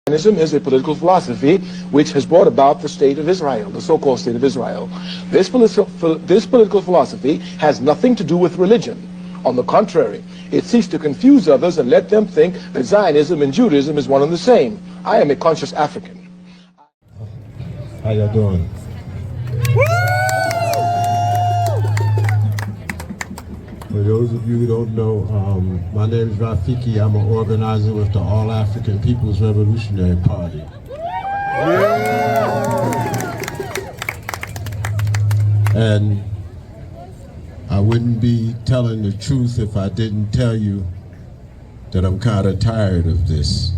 Zionism is a political philosophy which has brought about the state of Israel, the so-called state of Israel. This political philosophy has nothing to do with religion. On the contrary, it seeks to confuse others and let them think that Zionism and Judaism is one and the same. I am a conscious African. How y'all doing? For those of you who don't know, my name is Rafiki. I'm an organizer with the All African People's Revolutionary Party. And I wouldn't be telling the truth if I didn't tell you that I'm kind of tired of this.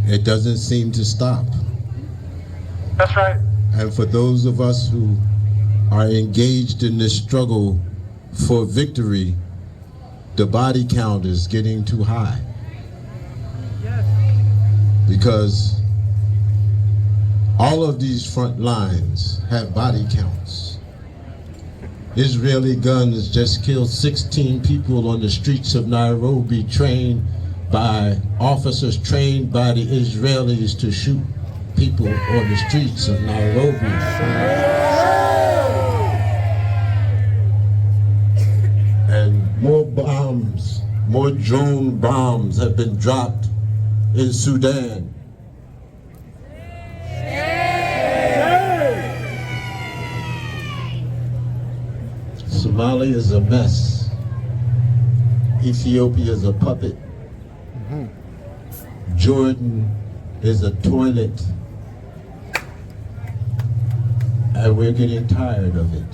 It doesn't seem to stop. That's right. And for those of us who are engaged in this struggle for victory, the body count is getting too high. Yes. Because all of these front lines have body counts. Israeli guns just killed 16 people on the streets of Nairobi, trained by officers trained by the Israelis to shoot people on the streets of Nairobi. And more bombs, more drone bombs have been dropped in Sudan. Somalia is a mess. Ethiopia is a puppet. Jordan is a toilet. And we're getting tired of it.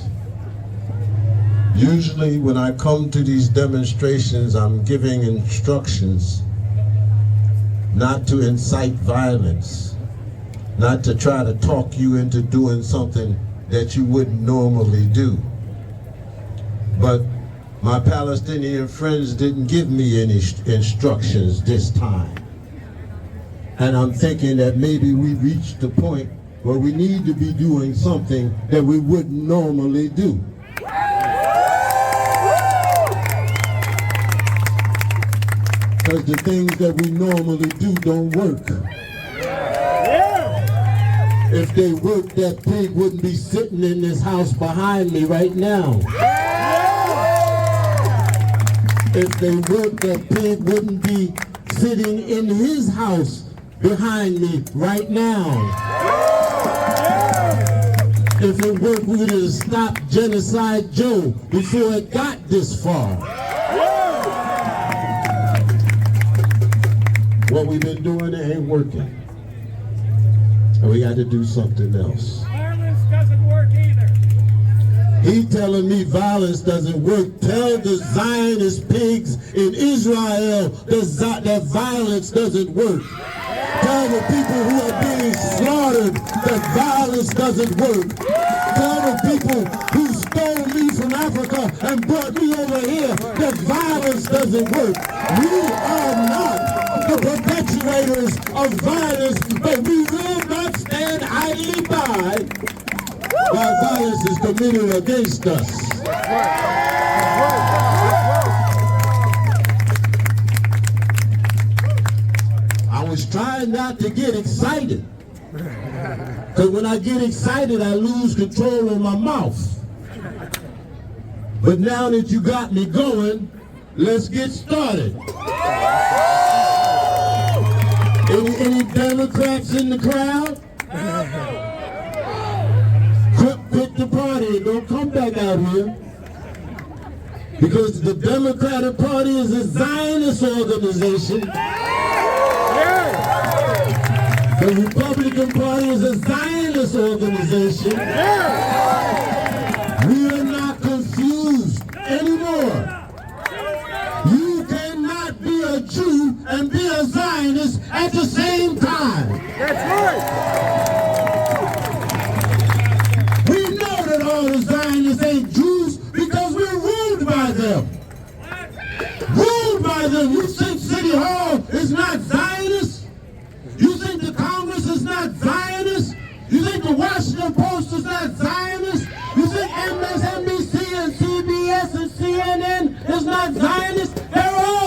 Usually when I come to these demonstrations, I'm giving instructions not to incite violence, not to try to talk you into doing something that you wouldn't normally do. But my Palestinian friends didn't give me any instructions this time. And I'm thinking that maybe we reached the point where we need to be doing something that we wouldn't normally do. Because the things that we normally do don't work. If they worked, that pig wouldn't be sitting in this house behind me right now. If they worked, that pig wouldn't be sitting in his house behind me right now. If it worked, we would have stopped Genocide Joe before it got this far. What we've been doing, it ain't working. And we got to do something else. Violence doesn't work either. He telling me violence doesn't work. Tell the Zionist pigs in Israel that violence doesn't work. Tell the people who are being slaughtered that violence doesn't work. Tell the people who stole me from Africa and brought me over here that violence doesn't work. We are not the perpetuators of violence, but we will not stand idly by while violence is committed against us. I was trying not to get excited, because when I get excited, I lose control of my mouth. But now that you got me going, let's get started. Any Democrats in the crowd? Quit the party and don't come back out here. Because the Democratic Party is a Zionist organization. The Republican Party is a Zionist organization. We are not confused anymore. You cannot be a Jew and be a Zionist at the same time. That's right. We know that all the Zionists ain't Jews because we're ruled by them. Ruled by them. You think City Hall is not Zionist? You think the Congress is not Zionist? You think the Washington Post is not Zionist? You think MSNBC and CBS and CNN is not Zionist? They're all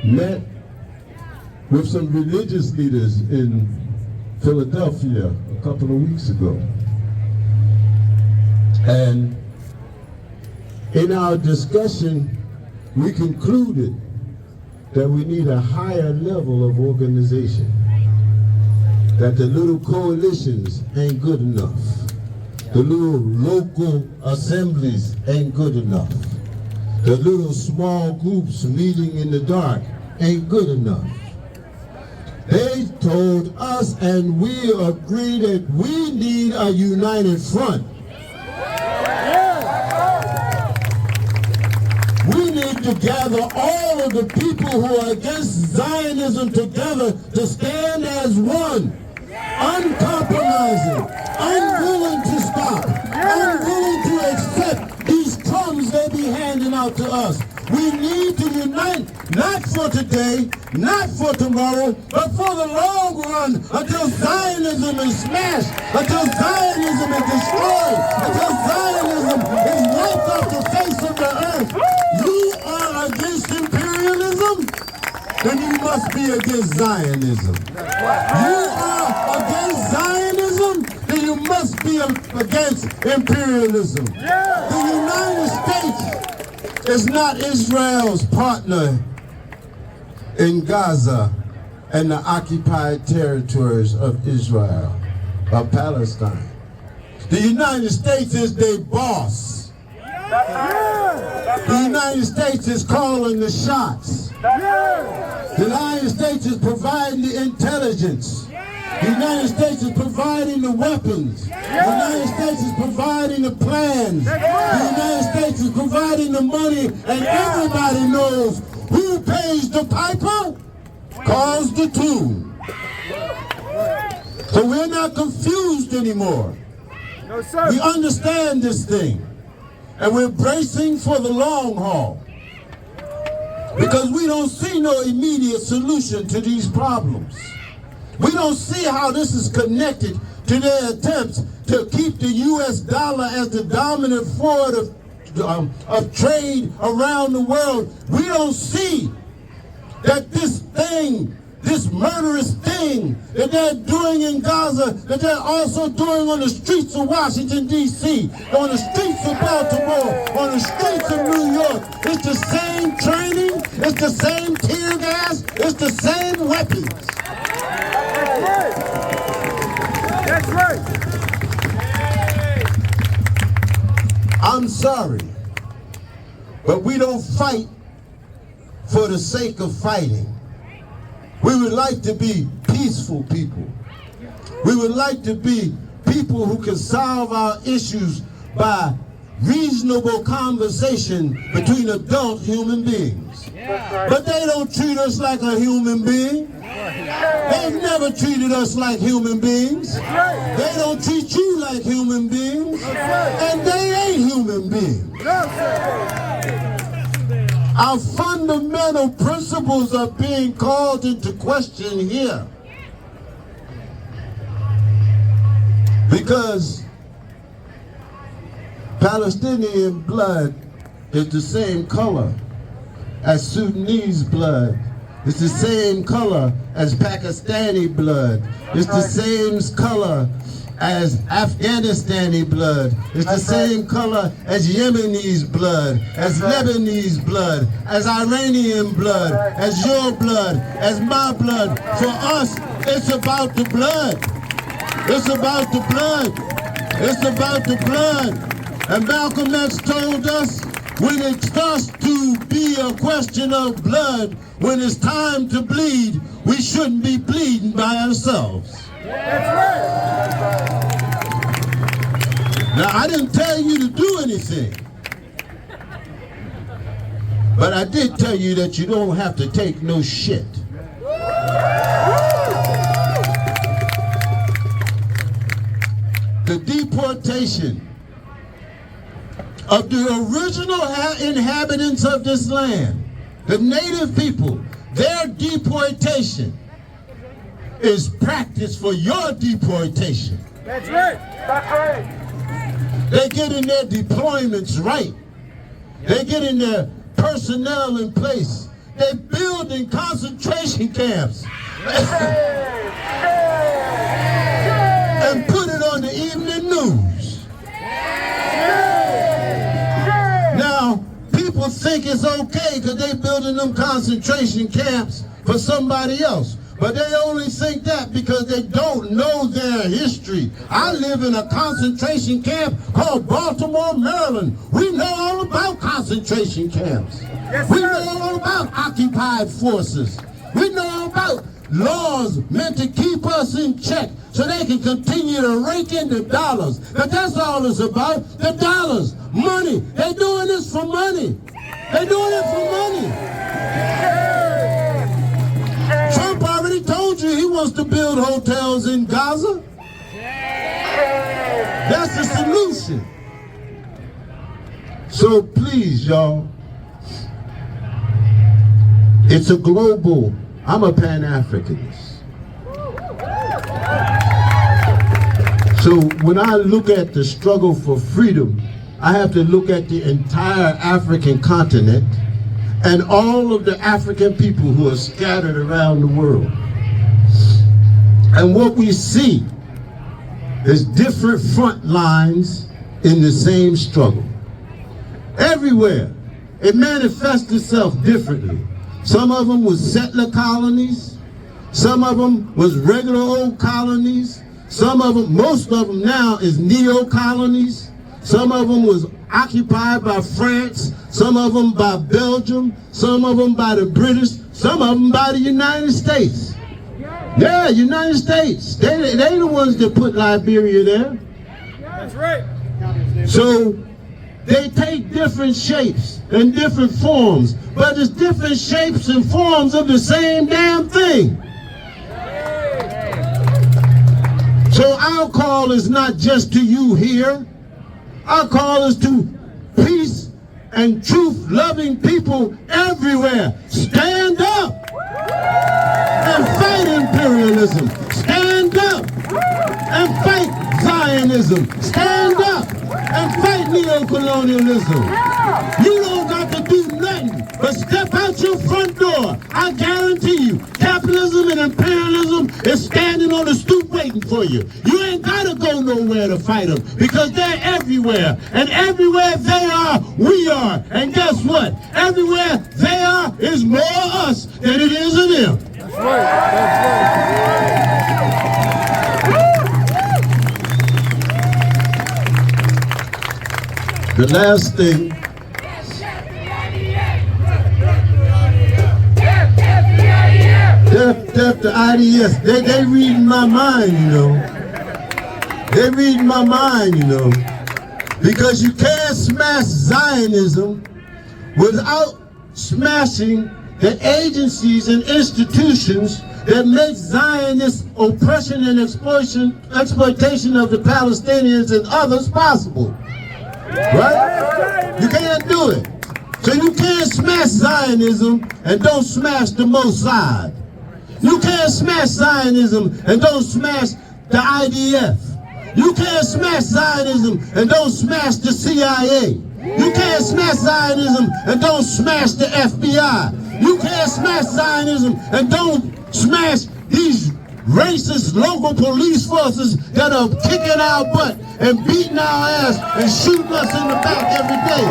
met with some religious leaders in Philadelphia a couple of weeks ago. And in our discussion, we concluded that we need a higher level of organization, that the little coalitions ain't good enough. The little local assemblies ain't good enough. The little small groups meeting in the dark ain't good enough. They told us, and we agree, that we need a united front. We need to gather all of the people who are against Zionism together to stand as one, uncompromising, unwilling to stop, unwilling to accept these crumbs they be handing out to us. We need to unite, not for today, not for tomorrow, but for the long run, until Zionism is smashed, until Zionism is destroyed, until Zionism is wiped off the face of the earth. You are against imperialism? Then you must be against Zionism. You are against Zionism? Then you must be against imperialism. The United States is not Israel's partner in Gaza and the occupied territories of Israel, of Palestine. The United States is their boss. The United States is calling the shots. The United States is providing the intelligence. The United States is providing the weapons. The United States is providing the plans. The United States is providing the money, and everybody knows who pays the piper calls the tune. So we're not confused anymore. No, sir. We understand this thing, and we're bracing for the long haul, because we don't see no immediate solution to these problems. We don't see how this is connected to their attempts to keep the U.S. dollar as the dominant forward of trade around the world. We don't see that this thing, this murderous thing that they're doing in Gaza, that they're also doing on the streets of Washington, D.C., on the streets of Baltimore, on the streets of New York. It's the same training, it's the same tear gas, it's the same weapons. That's right. I'm sorry, but we don't fight for the sake of fighting. We would like to be peaceful people. We would like to be people who can solve our issues by reasonable conversation between adult human beings. But they don't treat us like a human being. They've never treated us like human beings. They don't treat you like human beings. And they ain't human beings. Our fundamental principles are being called into question here. Because Palestinian blood is the same color as Sudanese blood. It's the same color as Pakistani blood. It's the same color as Afghanistani blood. It's the same color as Yemenis blood, as Lebanese blood, as Iranian blood, as your blood, as my blood. For us, it's about the blood. It's about the blood. It's about the blood. And Malcolm X told us, when it starts to be a question of blood, when it's time to bleed, we shouldn't be bleeding by ourselves. That's right. Now, I didn't tell you to do anything, but I did tell you that you don't have to take no shit. The deportation of the original inhabitants of this land, the native people, their deportation is practice for your deportation. That's right. That's right. They get in their deployments right. They get in their personnel in place. They're building in concentration camps and put it on the evening news. Now, people think it's okay because they're building them concentration camps for somebody else. But they only think that because they don't know their history. I live in a concentration camp called Baltimore, Maryland. We know all about concentration camps. Yes, we sir. know all about occupied forces. We know all about laws meant to keep us in check so they can continue to rake in the dollars. But that's all it's about, the dollars, money. They're doing this for money. They're doing it for money. Trump already told you he wants to build hotels in Gaza. That's the solution. So please, y'all, it's a global, I'm a Pan-Africanist. So when I look at the struggle for freedom, I have to look at the entire African continent and all of the African people who are scattered around the world. And what we see is different front lines in the same struggle. Everywhere, it manifests itself differently. Some of them was settler colonies, some of them was regular old colonies, some of them, most of them now is neo-colonies, some of them was occupied by France, some of them by Belgium, some of them by the British, some of them by the United States. Yeah, United States. They the ones that put Liberia there. That's right. So they take different shapes and different forms, but it's different shapes and forms of the same damn thing. So our call is not just to you here. Our call is to peace and truth-loving people everywhere. Stand up and fight imperialism. Stand up and fight Zionism. Stand up and fight neocolonialism. You don't got to do nothing but step out your front door. I guarantee you, capitalism and imperialism is standing on the stoop waiting for you. You ain't got to go nowhere to fight them because they're everywhere. And everywhere they are, we are. And guess what? Everywhere they are is more us than it is of them. That's right. The last thing, the IDS, they reading my mind, you know. They reading my mind, you know. Because you can't smash Zionism without smashing the agencies and institutions that make Zionist oppression and exploitation of the Palestinians and others possible. Right? You can't do it. So you can't smash Zionism and don't smash the Mossad. You can't smash Zionism and don't smash the IDF. You can't smash Zionism and don't smash the CIA. You can't smash Zionism and don't smash the FBI. You can't smash Zionism and don't smash these racist local police forces that are kicking our butt and beating our ass and shooting us in the back every day.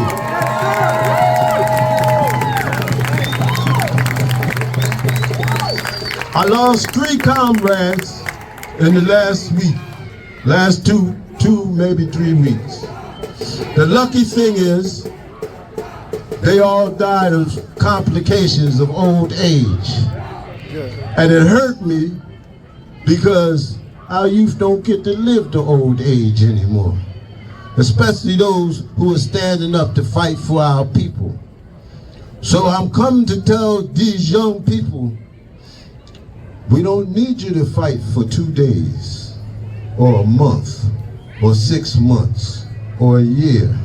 I lost 3 comrades in the last week, last two, maybe 3 weeks. The lucky thing is they all died of complications of old age. And it hurt me because our youth don't get to live to old age anymore, especially those who are standing up to fight for our people. So I'm coming to tell these young people, we don't need you to fight for 2 days or a month or 6 months or a year.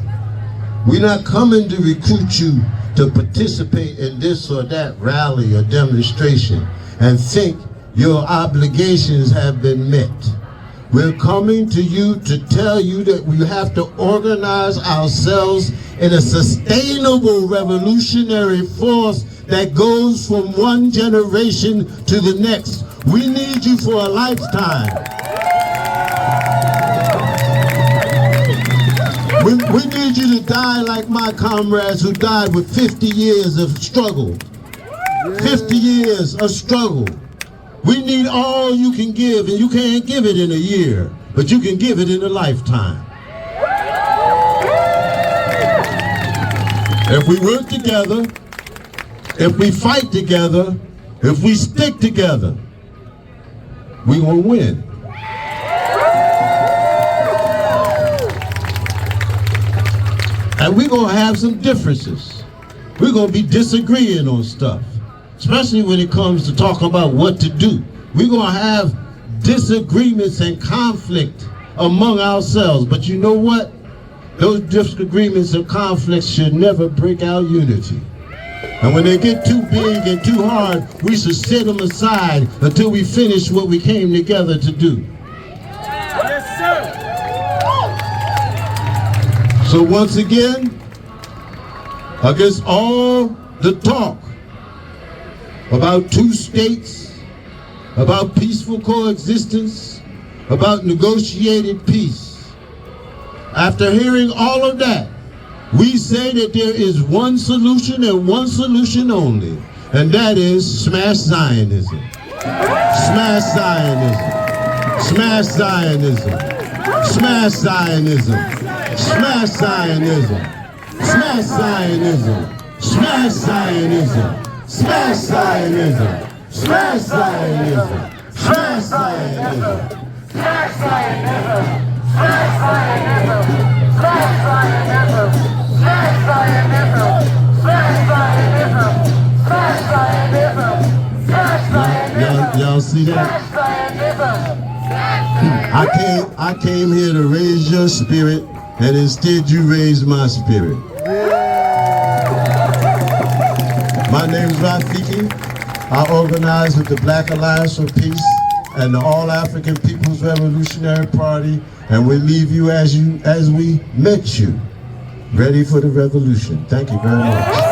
We're not coming to recruit you to participate in this or that rally or demonstration and think your obligations have been met. We're coming to you to tell you that we have to organize ourselves in a sustainable revolutionary force that goes from one generation to the next. We need you for a lifetime. We need you to die like my comrades who died with 50 years of struggle. 50 years of struggle. We need all you can give, and you can't give it in a year, but you can give it in a lifetime. If we work together, if we fight together, if we stick together, we will win. And we're going to have some differences. We're going to be disagreeing on stuff, especially when it comes to talking about what to do. We're going to have disagreements and conflict among ourselves. But you know what? Those disagreements and conflicts should never break our unity. And when they get too big and too hard, we should set them aside until we finish what we came together to do. Yes, sir. So once again, against all the talk about two states, about peaceful coexistence, about negotiated peace, after hearing all of that, we say that there is one solution and one solution only, and that is smash Zionism. Smash Zionism. Smash Zionism. Smash Zionism. Smash Zionism. Smash Zionism. Smash Zionism. Smash Zionism. Smash Zionism. Smash Zionism. Smash Zionism. Smash Zionism. Smash Zionism. Smash Zionism. Smash Zionism. Smash Zionism. Smash Zionism. Y'all see that? I came here to raise your spirit, and instead you raised my spirit. My name is Rafiki. I organize with the Black Alliance for Peace and the All African People's Revolutionary Party, and we leave you as we met you, ready for the revolution. Thank you very much.